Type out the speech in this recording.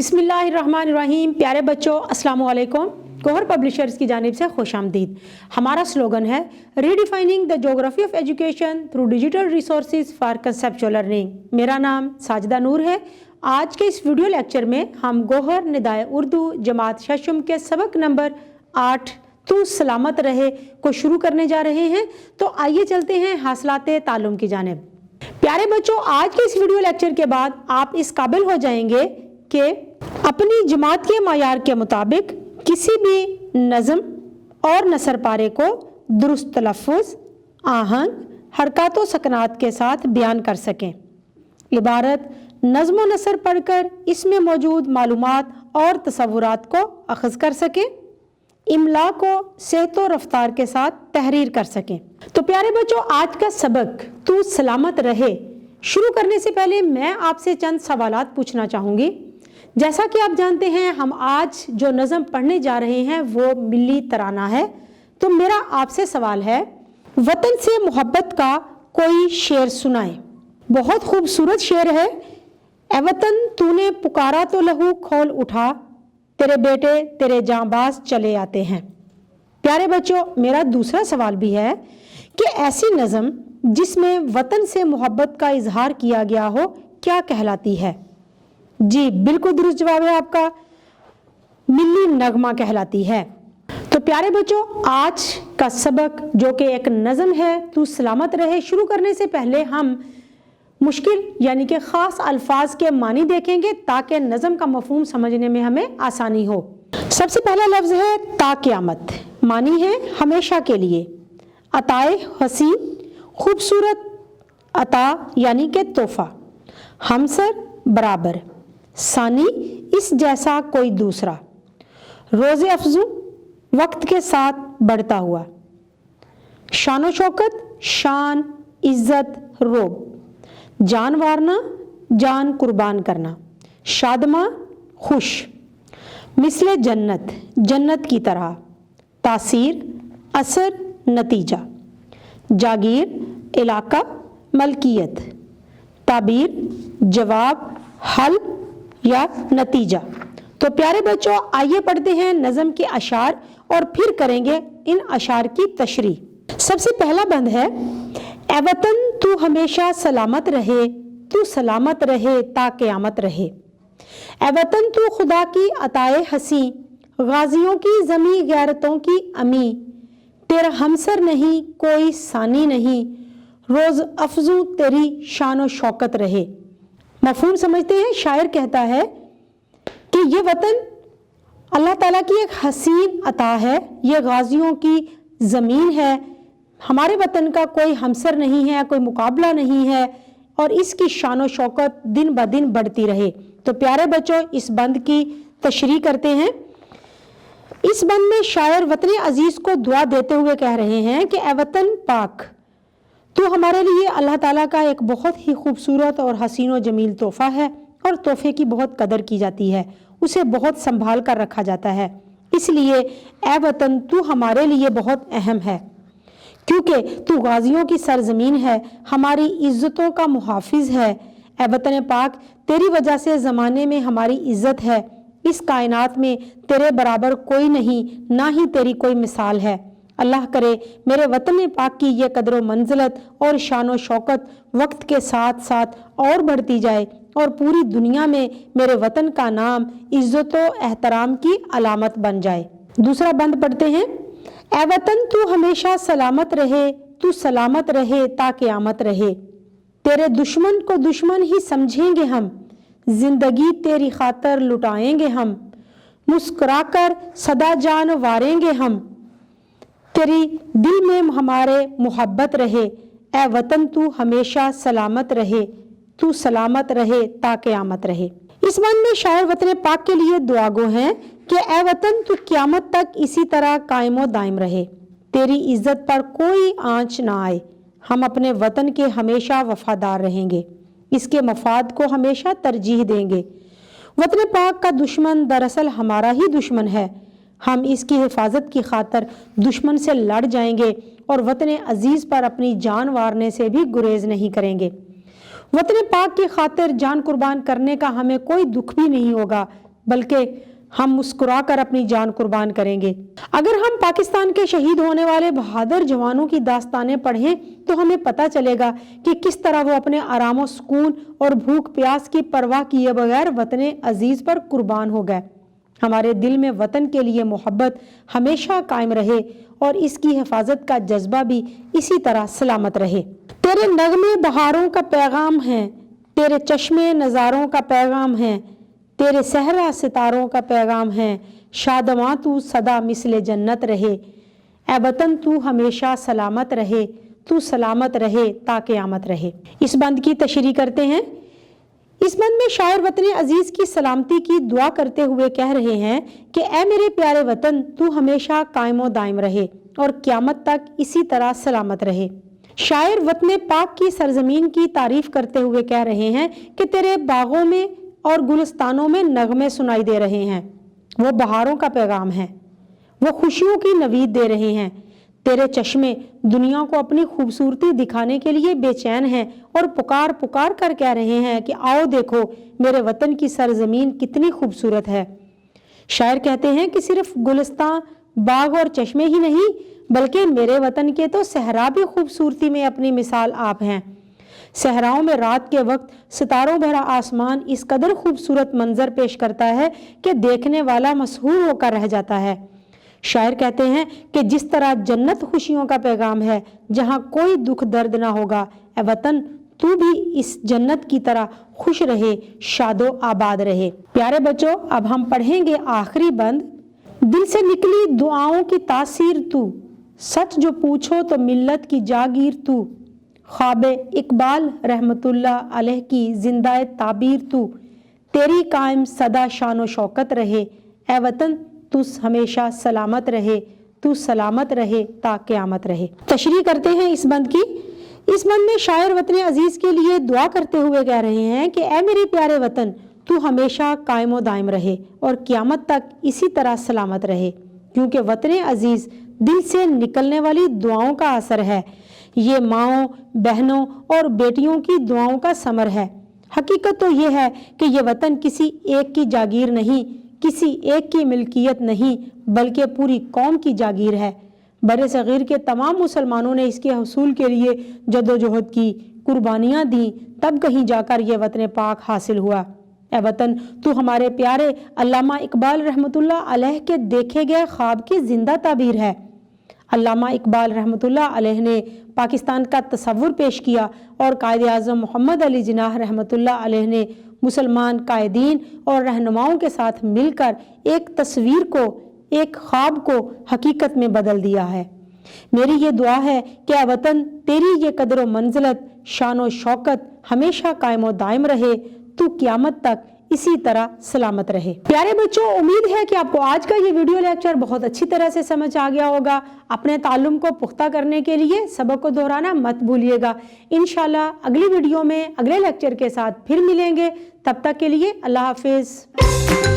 बिस्मिल्लाहिर्रहमानिर्रहीम। प्यारे बच्चों, अस्सलाम वालेकुम। गौहर पब्लिशर्स की जानिब से खुश आमदीद। हमारा स्लोगन है redefining the geography of education through digital resources for conceptual learning. मेरा नाम साजिदा नूर है। आज के इस वीडियो लेक्चर में हम गौहर निदाए उर्दू जमात शशम के सबक नंबर 8 तू सलामत रहे को शुरू करने जा रहे हैं। तो आइए चलते हैं हासिलाते ताल्लुम की जानिब। प्यारे बच्चों, आज के इस वीडियो लेक्चर के बाद आप इस काबिल हो जाएंगे कि अपनी जमात के मायार के मुताबिक किसी भी नज़म और नसर पारे को दुरुस्त तलफ़्फ़ुज़, आहंग, हरकत व सकनात के साथ बयान कर सकें। इबारत नज़्म व नसर पढ़कर इसमें मौजूद मालूमात और तसव्वुरात को अख़ज़ कर सकें। इमला को सेहत व रफ्तार के साथ तहरीर कर सकें। तो प्यारे बच्चों, आज का सबक तू सलामत रहे शुरू करने से पहले मैं आपसे चंद सवालात पूछना चाहूँगी। जैसा कि आप जानते हैं, हम आज जो नज़म पढ़ने जा रहे हैं वो मिली तराना है। तो मेरा आपसे सवाल है, वतन से मोहब्बत का कोई शेर सुनाए। बहुत खूबसूरत शेर है। ए वतन तूने पुकारा तो लहू खोल उठा, तेरे बेटे तेरे जांबाज चले आते हैं। प्यारे बच्चों, मेरा दूसरा सवाल भी है कि ऐसी नज़म जिसमें वतन से मोहब्बत का इजहार किया गया हो क्या कहलाती है? जी बिल्कुल दुरुस्त जवाब है आपका, मिली नगमा कहलाती है। तो प्यारे बच्चों, आज का सबक जो कि एक नज़म है तू सलामत रहे, शुरू करने से पहले हम मुश्किल यानी कि ख़ास अल्फाज के मानी देखेंगे ताकि नज़म का मफ़हूम समझने में हमें आसानी हो। सबसे पहला लफ्ज़ है ता क़यामत। मानी है हमेशा के लिए। अताए हसीन, खूबसूरत। अता यानी कि तोहफ़ा। हमसर बराबर। सानी इस जैसा कोई दूसरा। रोज़े अफजू वक्त के साथ बढ़ता हुआ। शान व शौकत, शान, इज़्ज़त, रोब। जान वारना, जान कुर्बान करना। शादमा, खुश। मिसले जन्नत, जन्नत की तरह। तासीर, असर, नतीजा। जागीर, इलाका, मलकियत। ताबीर, जवाब, हल या नतीजा। तो प्यारे बच्चों, आइए पढ़ते हैं नज़म के अशार और फिर करेंगे इन अशार की तशरीह। सबसे पहला बंद है, ए वतन तू हमेशा सलामत रहे, तू सलामत रहे ता क़यामत रहे। ए वतन तू खुदा की अताए हसी, गाजियों की ज़मी गैरतों की अमी। तेरा हमसर नहीं कोई सानी नहीं, रोज़ अफजू तेरी शान व शौकत रहे। मफ़हूम समझते हैं। शायर कहता है कि ये वतन अल्लाह ताला की एक हसीन अता है, ये गाजियों की ज़मीन है। हमारे वतन का कोई हमसर नहीं है, कोई मुकाबला नहीं है और इसकी शान व शौकत दिन ब दिन बढ़ती रहे। तो प्यारे बच्चों, इस बंद की तशरीह करते हैं। इस बंद में शायर वतन अजीज़ को दुआ देते हुए कह रहे हैं कि ए वतन पाक, तो हमारे लिए अल्लाह ताला का एक बहुत ही खूबसूरत और हसीन व जमील तोहफ़ा है और तोहफ़े की बहुत कदर की जाती है, उसे बहुत संभाल कर रखा जाता है। इसलिए ए वतन तू हमारे लिए बहुत अहम है, क्योंकि तू गाजियों की सरजमीन है, हमारी इज़्ज़तों का मुहाफिज है। ए वतन पाक, तेरी वजह से ज़माने में हमारी इज़्ज़त है। इस कायनात में तेरे बराबर कोई नहीं, ना ही तेरी कोई मिसाल है। अल्लाह करे मेरे वतन पाक की ये कदर व मंजिलत और शान व शौकत वक्त के साथ साथ और बढ़ती जाए और पूरी दुनिया में मेरे वतन का नाम इज़्ज़त व एहतराम की अलामत बन जाए। दूसरा बंद पढ़ते हैं। ए वतन तू हमेशा सलामत रहे, तू सलामत रहे ता क़यामत रहे। तेरे दुश्मन को दुश्मन ही समझेंगे हम, जिंदगी तेरी खातर लुटाएंगे हम। मुस्कुराकर सदा जान वारेंगे हम, तेरी दिल में हमारे मोहब्बत रहे। ए वतन तू हमेशा सलामत रहे, तू सलामत रहे ता क़यामत रहे। इस बंद में शायर वतन पाक के लिए दुआगो हैं कि ए वतन तू क़यामत तक इसी तरह कायम व दायम रहे, तेरी इज़्ज़त पर कोई आँच ना आए। हम अपने वतन के हमेशा वफादार रहेंगे, इसके मफाद को हमेशा तरजीह देंगे। वतन पाक का दुश्मन दरअसल हमारा ही दुश्मन है। हम इसकी हिफाजत की खातर दुश्मन से लड़ जाएंगे और वतन अजीज़ पर अपनी जान वारने से भी गुरेज नहीं करेंगे। वतन पाक की खातिर जान कुर्बान करने का हमें कोई दुख भी नहीं होगा। बल्कि हम मुस्कुरा कर अपनी जान कुर्बान करेंगे। अगर हम पाकिस्तान के शहीद होने वाले बहादुर जवानों की दास्तानें पढ़ें तो हमें पता चलेगा कि किस तरह वो अपने आराम और सुकून और भूख प्यास की परवाह किए बगैर वतन अजीज पर कुर्बान हो गए। हमारे दिल में वतन के लिए मोहब्बत हमेशा कायम रहे और इसकी हिफाजत का जज्बा भी इसी तरह सलामत रहे। तेरे नगमे बहारों का पैगाम है, तेरे चश्मे नज़ारों का पैगाम है, तेरे सहरा सितारों का पैगाम है, शादमां तू सदा मिसले जन्नत रहे, ए वतन तू हमेशा सलामत रहे, तू सलामत रहे ता क़यामत रहे। इस बंद की तशरीह करते हैं। इस बंद में शायर वतन अजीज की सलामती की दुआ करते हुए कह रहे हैं कि ए मेरे प्यारे वतन तू हमेशा कायम व दायम रहे और क़यामत तक इसी तरह सलामत रहे। शायर वतन पाक की सरजमीन की तारीफ करते हुए कह रहे हैं कि तेरे बागों में और गुलस्तानों में नगमे सुनाई दे रहे हैं, वो बहारों का पैगाम है, वो खुशियों की नवीद दे रहे हैं। तेरे चश्मे दुनिया को अपनी खूबसूरती दिखाने के लिए बेचैन हैं और पुकार पुकार कर कह रहे हैं कि आओ देखो मेरे वतन की सरजमीन कितनी खूबसूरत है। शायर कहते हैं कि सिर्फ गुलिस्तान, बाग और चश्मे ही नहीं बल्कि मेरे वतन के तो सहरा भी खूबसूरती में अपनी मिसाल आप हैं। सहराओं में रात के वक्त सितारों भरा आसमान इस कदर खूबसूरत मंजर पेश करता है कि देखने वाला मसहूर होकर रह जाता है। शायर कहते हैं कि जिस तरह जन्नत खुशियों का पैगाम है जहाँ कोई दुख दर्द ना होगा, ए वतन तू भी इस जन्नत की तरह खुश रहे, शादो आबाद रहे। प्यारे बच्चों, अब हम पढ़ेंगे आखिरी बंद। दिल से निकली दुआओं की तासीर तू, सच जो पूछो तो मिल्लत की जागीर तू, ख्वाब इकबाल रहमतुल्लाह अलैह की जिंदा ताबीर तू, तेरी कायम सदा शानो शौकत रहे, ए वतन तू हमेशा सलामत रहे, तू सलामत रहे ता क़यामत रहे। तशरीह करते हैं इस बंद की। इस बंद में शायर वतन अजीज के लिए दुआ करते हुए कह रहे हैं कि ए मेरे प्यारे वतन तू हमेशा कायम व दायम रहे और क़यामत तक इसी तरह सलामत रहे, क्योंकि वतन अजीज दिल से निकलने वाली दुआओं का असर है। ये माओं, बहनों और बेटियों की दुआओं का समर है। हकीकत तो ये है कि ये वतन किसी एक की जागीर नहीं, किसी एक की मिल्कियत नहीं, बल्कि पूरी कौम की जागीर है। बड़े सगीर के तमाम मुसलमानों ने इसके हसूल के लिए जद्दोजहद की, कुर्बानियाँ दी, तब कहीं जाकर ये वतन पाक हासिल हुआ। ए वतन तू हमारे प्यारे अल्लामा इकबाल रहमतुल्लाह अलैह के देखे गए ख्वाब की जिंदा ताबीर है। अल्लामा इकबाल रहमतुल्लाह अलैह ने पाकिस्तान का तसव्वुर पेश किया और कायद आज़म मोहम्मद अली जिनाह रहमतुल्लाह अलैह ने मुसलमान कायदीन और रहनुमाओं के साथ मिलकर एक तस्वीर को, एक ख्वाब को हकीकत में बदल दिया है। मेरी ये दुआ है कि ए वतन तेरी ये कदर व मंजिलत, शान व शौकत हमेशा कायम व दायम रहे, तू क़यामत तक इसी तरह सलामत रहे। प्यारे बच्चों, उम्मीद है कि आपको आज का ये वीडियो लेक्चर बहुत अच्छी तरह से समझ आ गया होगा। अपने ताल्लुम को पुख्ता करने के लिए सबक को दोहराना मत भूलिएगा। इंशाल्लाह अगली वीडियो में अगले लेक्चर के साथ फिर मिलेंगे। तब तक के लिए अल्लाह हाफिज़।